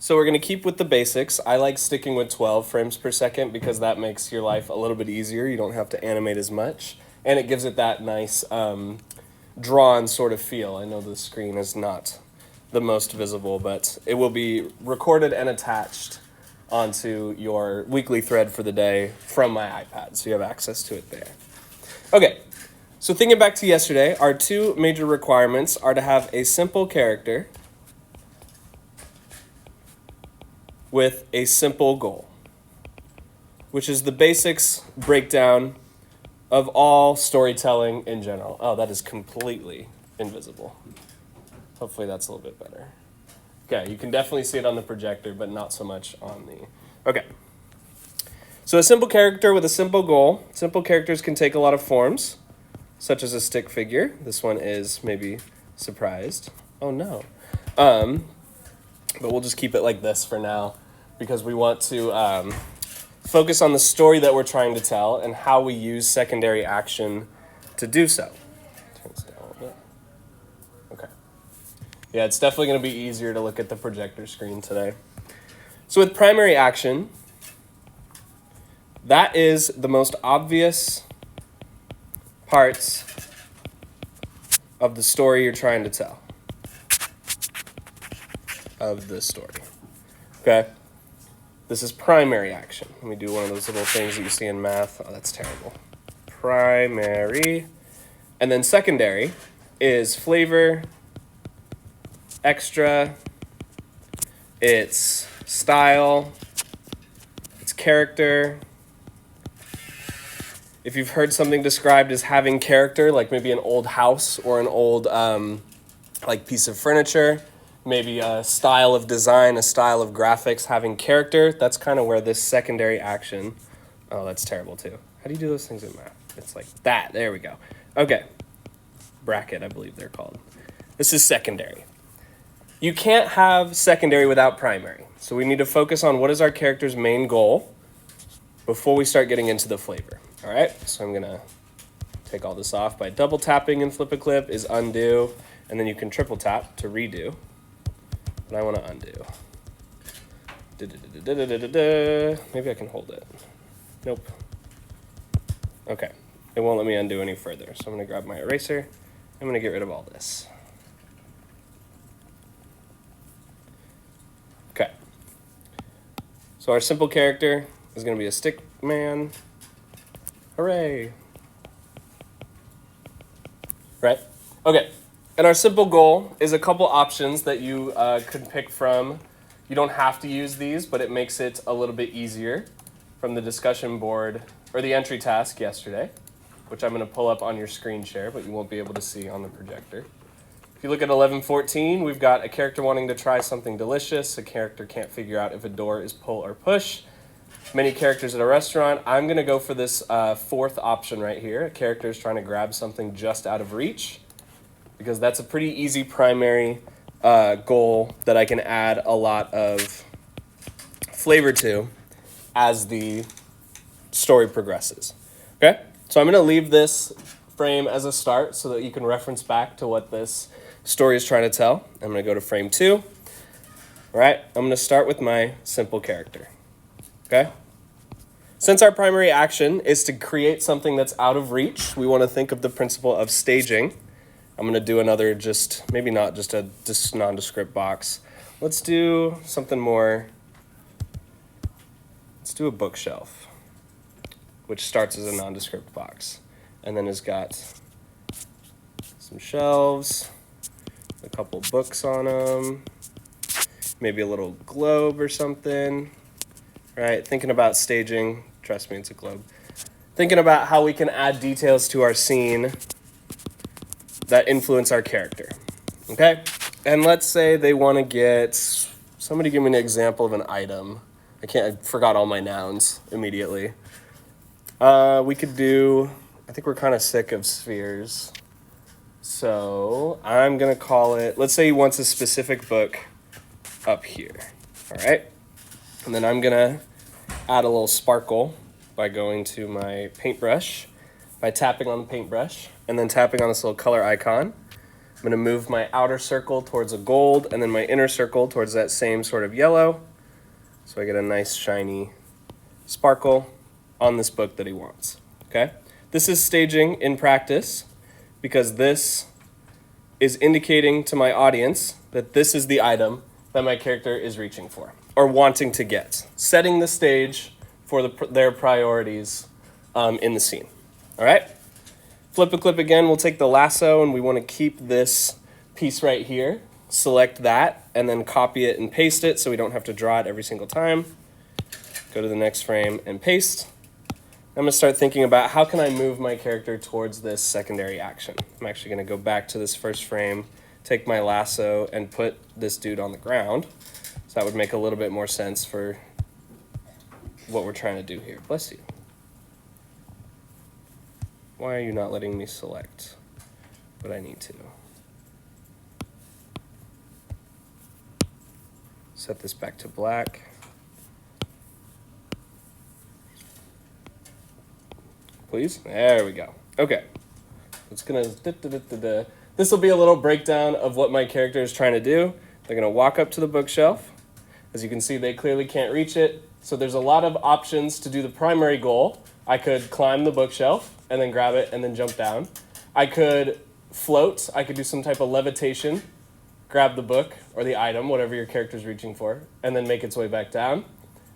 So we're going to keep with the basics. I like sticking with 12 frames per second because that makes your life a little bit easier. You don't have to animate as much. And it gives it that nice drawn sort of feel. I know the screen is not the most visible, but it will be recorded and attached onto your weekly thread for the day from my iPad, so you have access to it there. Okay, so thinking back to yesterday, our two major requirements are to have a simple character with a simple goal, which is the basics breakdown of all storytelling in general. Oh, that is completely invisible. Hopefully that's a little bit better. Okay, you can definitely see it on the projector, but not so much on the... Okay. So a simple character with a simple goal. Simple characters can take a lot of forms, such as a stick figure. This one is maybe surprised. Oh, no. But we'll just keep it like this for now because we want to focus on the story that we're trying to tell and how we use secondary action to do so. Turn this down a little bit. Okay. Yeah, it's definitely going to be easier to look at the projector screen today. So with primary action, that is the most obvious parts of the story you're trying to tell. Of the story. Okay? This is primary action. Let me do one of those little things that you see in math. Oh, that's terrible. Primary. And then secondary is flavor, extra, it's style, it's character. If you've heard something described as having character, like maybe an old house or an old piece of furniture, maybe a style of design, a style of graphics having character, that's kind of where this secondary action, oh, that's terrible too. How do you do those things in math? It's like that, there we go. Okay, bracket, I believe they're called. This is secondary. You can't have secondary without primary. So we need to focus on what is our character's main goal before we start getting into the flavor. All right, so I'm gonna take all this off by double tapping in Flip a Clip is undo, and then you can triple tap to redo. But I wanna undo. Maybe I can hold it. Nope. Okay, it won't let me undo any further. So I'm gonna grab my eraser. I'm gonna get rid of all this. Okay. So our simple character is gonna be a stick man. Hooray. Right? Okay. And our simple goal is a couple options that you could pick from. You don't have to use these, but it makes it a little bit easier from the discussion board or the entry task yesterday, which I'm going to pull up on your screen share, but you won't be able to see on the projector. If you look at 11:14, we've got a character wanting to try something delicious. A character can't figure out if a door is pull or push. Many characters at a restaurant. I'm going to go for this fourth option right here. A character is trying to grab something just out of reach, because that's a pretty easy primary goal that I can add a lot of flavor to as the story progresses. Okay? So I'm going to leave this frame as a start so that you can reference back to what this story is trying to tell. I'm going to go to frame 2. All right? I'm going to start with my simple character. Okay? Since our primary action is to create something that's out of reach, we want to think of the principle of staging. I'm going to do another maybe not just a nondescript box. Let's do something more. Let's do a bookshelf, which starts as a nondescript box. And then has got some shelves, a couple books on them, maybe a little globe or something. Right? Thinking about staging. Trust me, it's a globe. Thinking about how we can add details to our scene that influence our character, okay? And let's say they want to get, somebody give me an example of an item. I forgot all my nouns immediately. We could do, I think we're kind of sick of spheres. So I'm going to call it, let's say he wants a specific book up here, all right? And then I'm going to add a little sparkle by going to my paintbrush, by tapping on the paintbrush, and then tapping on this little color icon. I'm going to move my outer circle towards a gold and then my inner circle towards that same sort of yellow. So I get a nice shiny sparkle on this book that he wants. Okay? This is staging in practice because this is indicating to my audience that this is the item that my character is reaching for or wanting to get. Setting the stage for their priorities in the scene. All right? Flip a clip again, we'll take the lasso and we want to keep this piece right here. Select that and then copy it and paste it so we don't have to draw it every single time. Go to the next frame and paste. I'm going to start thinking about how can I move my character towards this secondary action. I'm actually going to go back to this first frame, take my lasso and put this dude on the ground. So that would make a little bit more sense for what we're trying to do here. Bless you. Why are you not letting me select what I need to? Set this back to black. Please? There we go. Okay. It's gonna, this will be a little breakdown of what my character is trying to do. They're gonna walk up to the bookshelf. As you can see, they clearly can't reach it. So there's a lot of options to do the primary goal. I could climb the bookshelf and then grab it and then jump down. I could float. I could do some type of levitation, grab the book or the item, whatever your character's reaching for, and then make its way back down.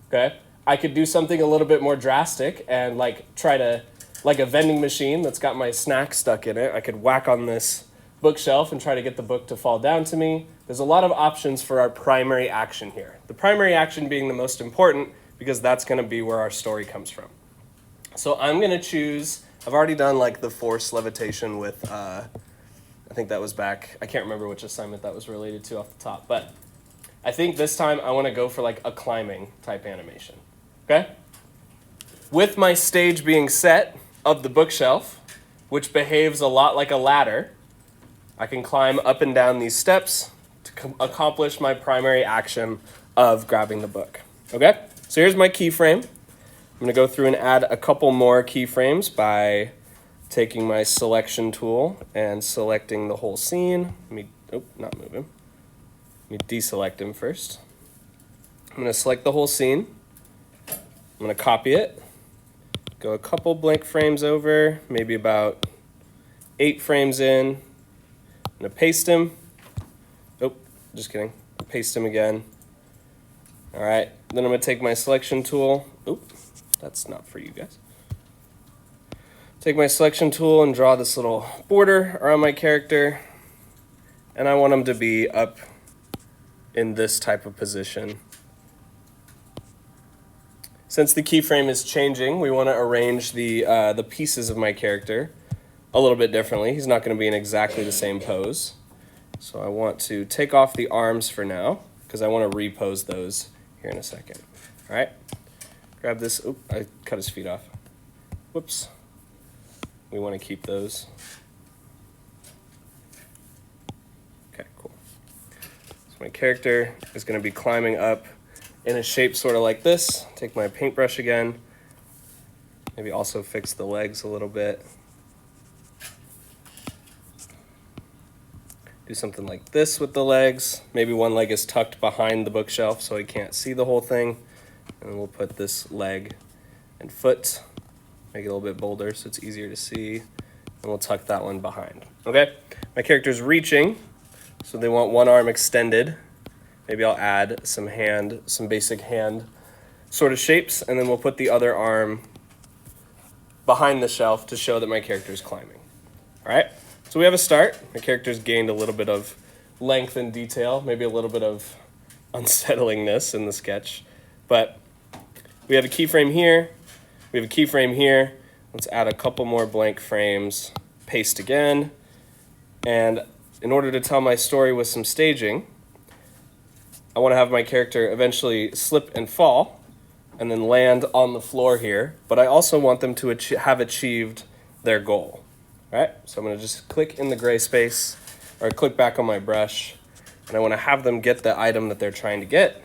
Okay. I could do something a little bit more drastic and try to, like a vending machine that's got my snack stuck in it. I could whack on this bookshelf and try to get the book to fall down to me. There's a lot of options for our primary action here. The primary action being the most important because that's going to be where our story comes from. So I'm going to choose, I've already done the force levitation with, I think that was back, I can't remember which assignment that was related to off the top, but I think this time I want to go for a climbing type animation. Okay? With my stage being set of the bookshelf, which behaves a lot like a ladder, I can climb up and down these steps to accomplish my primary action of grabbing the book. Okay? So here's my keyframe. I'm going to go through and add a couple more keyframes by taking my selection tool and selecting the whole scene. Not move him. Let me deselect him first. I'm going to select the whole scene. I'm going to copy it. Go a couple blank frames over, maybe about 8 frames in. I'm going to paste him. Just kidding. Paste him again. All right. Then I'm going to take my selection tool. That's not for you guys. Take my selection tool and draw this little border around my character. And I want him to be up in this type of position. Since the keyframe is changing, we want to arrange the pieces of my character a little bit differently. He's not going to be in exactly the same pose. So I want to take off the arms for now because I want to repose those here in a second. All right. Grab this. I cut his feet off. Whoops. We want to keep those. Okay, cool. So my character is going to be climbing up in a shape sort of like this. Take my paintbrush again. Maybe also fix the legs a little bit. Do something like this with the legs. Maybe one leg is tucked behind the bookshelf so he can't see the whole thing. And we'll put this leg and foot, make it a little bit bolder so it's easier to see. And we'll tuck that one behind. Okay, my character's reaching, so they want one arm extended. Maybe I'll add some basic hand sort of shapes, and then we'll put the other arm behind the shelf to show that my character is climbing. All right, so we have a start. My character's gained a little bit of length and detail, maybe a little bit of unsettlingness in the sketch, but we have a keyframe here. We have a keyframe here. Let's add a couple more blank frames, paste again. And in order to tell my story with some staging, I want to have my character eventually slip and fall and then land on the floor here. But I also want them to have achieved their goal. All right, so I'm going to just click in the gray space or click back on my brush. And I want to have them get the item that they're trying to get.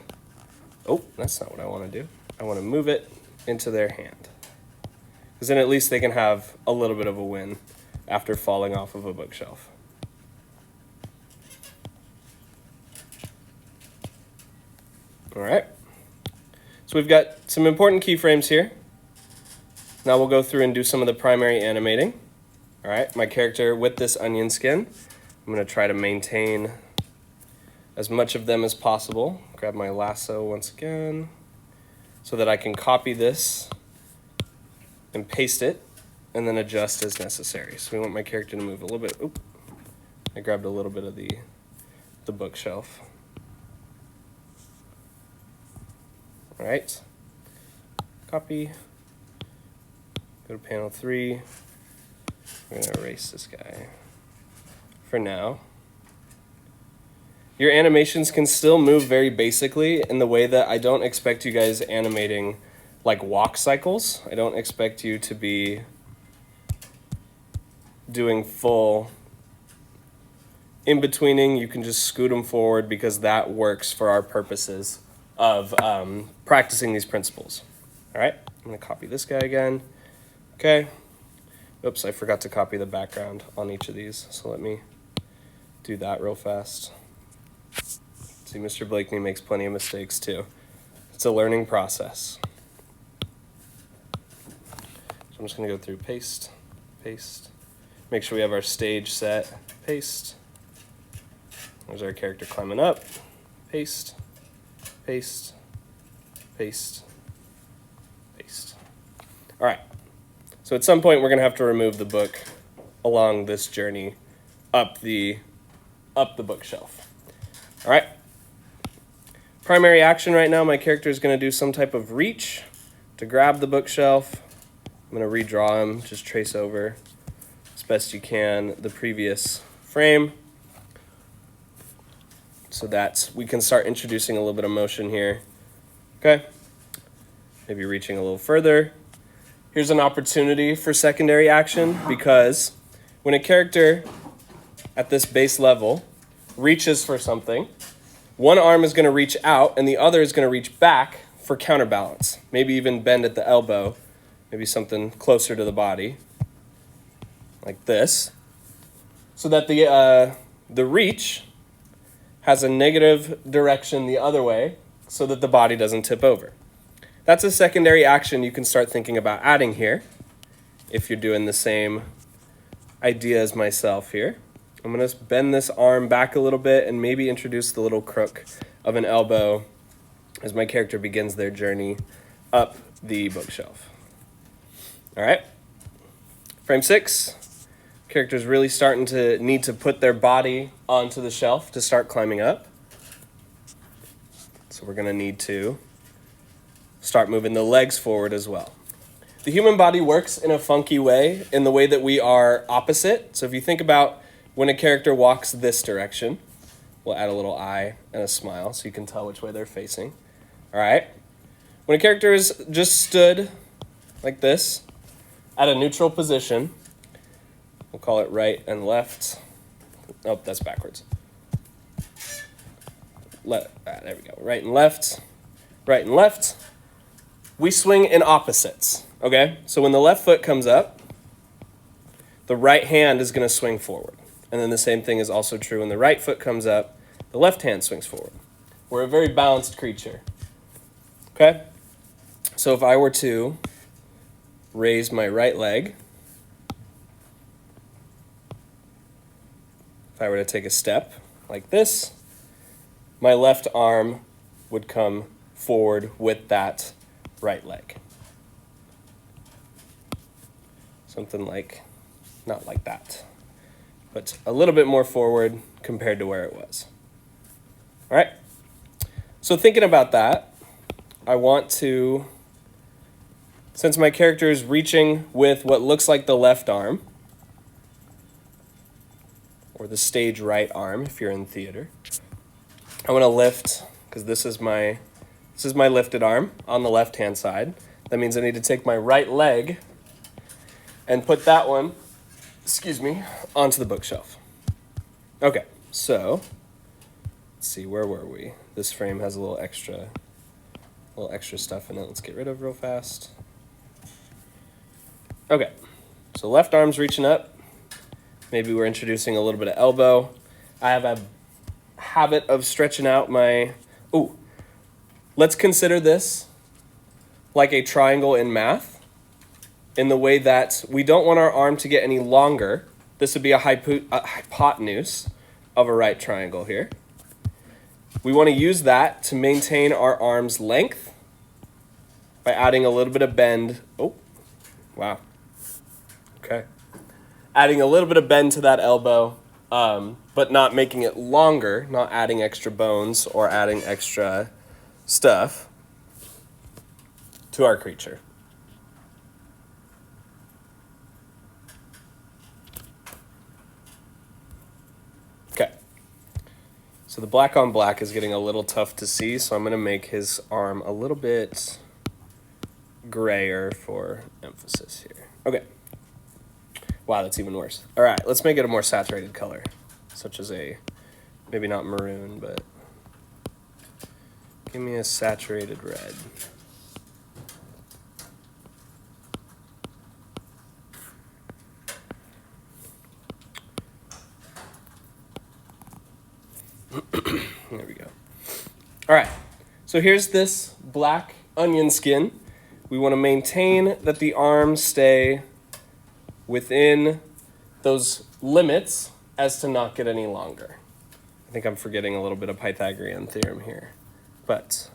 Oh, that's not what I want to do. I want to move it into their hand. Because then at least they can have a little bit of a win after falling off of a bookshelf. All right. So we've got some important keyframes here. Now we'll go through and do some of the primary animating. All right, my character with this onion skin, I'm going to try to maintain as much of them as possible. Grab my lasso once again so that I can copy this and paste it and then adjust as necessary. So we want my character to move a little bit. Oop, I grabbed a little bit of the bookshelf. All right, copy, go to panel 3. We're gonna erase this guy for now. Your animations can still move very basically in the way that I don't expect you guys animating like walk cycles. I don't expect you to be doing full in-betweening. You can just scoot them forward because that works for our purposes of practicing these principles. All right, I'm gonna copy this guy again. Okay. Oops, I forgot to copy the background on each of these, so let me do that real fast. See, Mr. Blakeney makes plenty of mistakes too. It's a learning process. So I'm just gonna go through paste, paste. Make sure we have our stage set, paste. There's our character climbing up, paste, paste, paste, paste. All right. So at some point, we're going to have to remove the book along this journey up the bookshelf. All right. Primary action right now, my character is going to do some type of reach to grab the bookshelf. I'm going to redraw him, just trace over as best you can the previous frame so that we can start introducing a little bit of motion here. Okay. Maybe reaching a little further. Here's an opportunity for secondary action because when a character at this base level reaches for something, one arm is going to reach out and the other is going to reach back for counterbalance. Maybe even bend at the elbow, maybe something closer to the body, like this, so that the reach has a negative direction the other way so that the body doesn't tip over. That's a secondary action you can start thinking about adding here if you're doing the same idea as myself here. I'm going to bend this arm back a little bit and maybe introduce the little crook of an elbow as my character begins their journey up the bookshelf. All right. Frame 6. Character's really starting to need to put their body onto the shelf to start climbing up. So we're going to need to start moving the legs forward as well. The human body works in a funky way, in the way that we are opposite. So if you think about when a character walks this direction, we'll add a little eye and a smile so you can tell which way they're facing. All right. When a character is just stood like this at a neutral position, we'll call it right and left. Oh, that's backwards. There we go. Right and left, right and left. We swing in opposites, okay? So when the left foot comes up, the right hand is going to swing forward. And then the same thing is also true when the right foot comes up, the left hand swings forward. We're a very balanced creature, okay? So if I were to raise my right leg, if I were to take a step like this, my left arm would come forward with that right leg. Something like, not like that, but a little bit more forward compared to where it was. All right. So thinking about that, I want to, since my character is reaching with what looks like the left arm, or the stage right arm if you're in theater, I want to lift, because this is my lifted arm on the left-hand side. That means I need to take my right leg and put that one, onto the bookshelf. Okay, so let's see, where were we? This frame has a little extra stuff in it. Let's get rid of real fast. Okay, so left arm's reaching up. Maybe we're introducing a little bit of elbow. I have a habit of stretching out my, Let's consider this like a triangle in math, in the way that we don't want our arm to get any longer. This would be a hypotenuse of a right triangle here. We want to use that to maintain our arm's length by adding a little bit of bend. Oh, wow. Okay. Adding a little bit of bend to that elbow, but not making it longer, not adding extra bones or adding extra stuff to our creature. Okay. So the black on black is getting a little tough to see, so I'm going to make his arm a little bit grayer for emphasis here. Okay. Wow, that's even worse. All right, let's make it a more saturated color, such as a, maybe not maroon, but give me a saturated red. There we go. All right, so here's this black onion skin. We want to maintain that the arms stay within those limits as to not get any longer. I think I'm forgetting a little bit of Pythagorean theorem here, but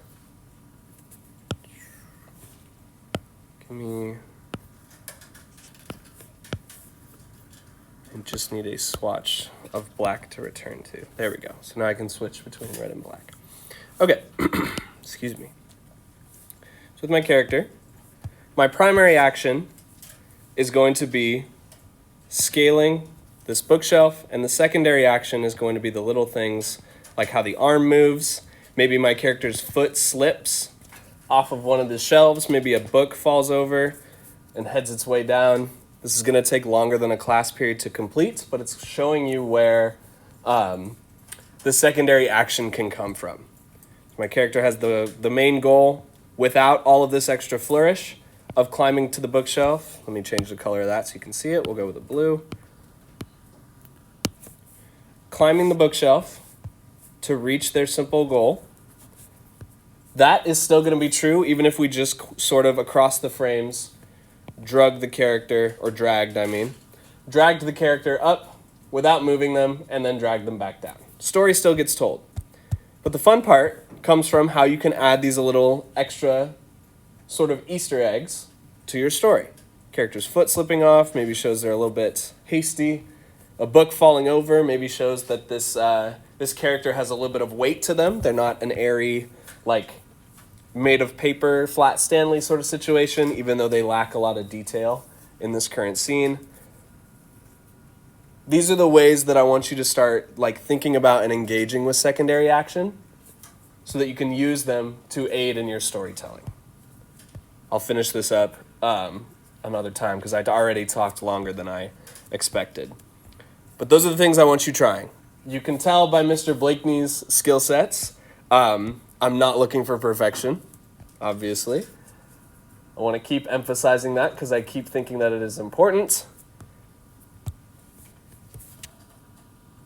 I just need a swatch of black to return to. There we go. So now I can switch between red and black. Okay, excuse me. So with my character, my primary action is going to be scaling this bookshelf, and the secondary action is going to be the little things like how the arm moves. Maybe my character's foot slips off of one of the shelves. Maybe a book falls over and heads its way down. This is going to take longer than a class period to complete, but it's showing you where the secondary action can come from. My character has the main goal without all of this extra flourish of climbing to the bookshelf. Let me change the color of that so you can see it. We'll go with the blue. Climbing the bookshelf to reach their simple goal. That is still going to be true even if we just sort of across the frames dragged the character up without moving them and then dragged them back down. Story still gets told. But the fun part comes from how you can add these little extra sort of Easter eggs to your story. Character's foot slipping off maybe shows they're a little bit hasty. A book falling over maybe shows that this character has a little bit of weight to them. They're not an airy, like, made of paper, flat Stanley sort of situation, even though they lack a lot of detail in this current scene. These are the ways that I want you to start thinking about and engaging with secondary action so that you can use them to aid in your storytelling. I'll finish this up another time because I already talked longer than I expected. But those are the things I want you trying. You can tell by Mr. Blakeney's skill sets. I'm not looking for perfection, obviously. I want to keep emphasizing that because I keep thinking that it is important.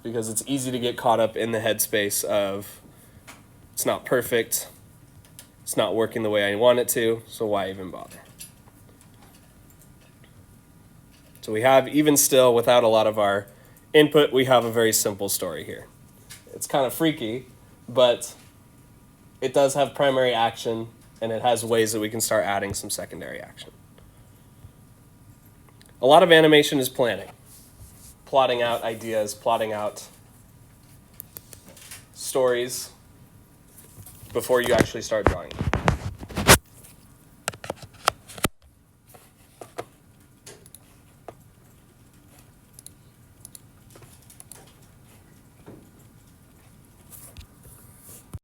Because it's easy to get caught up in the headspace of it's not perfect, it's not working the way I want it to, so why even bother? So we have, even still, without a lot of our input, we have a very simple story here. It's kind of freaky, but it does have primary action, and it has ways that we can start adding some secondary action. A lot of animation is planning. Plotting out ideas, plotting out stories before you actually start drawing them.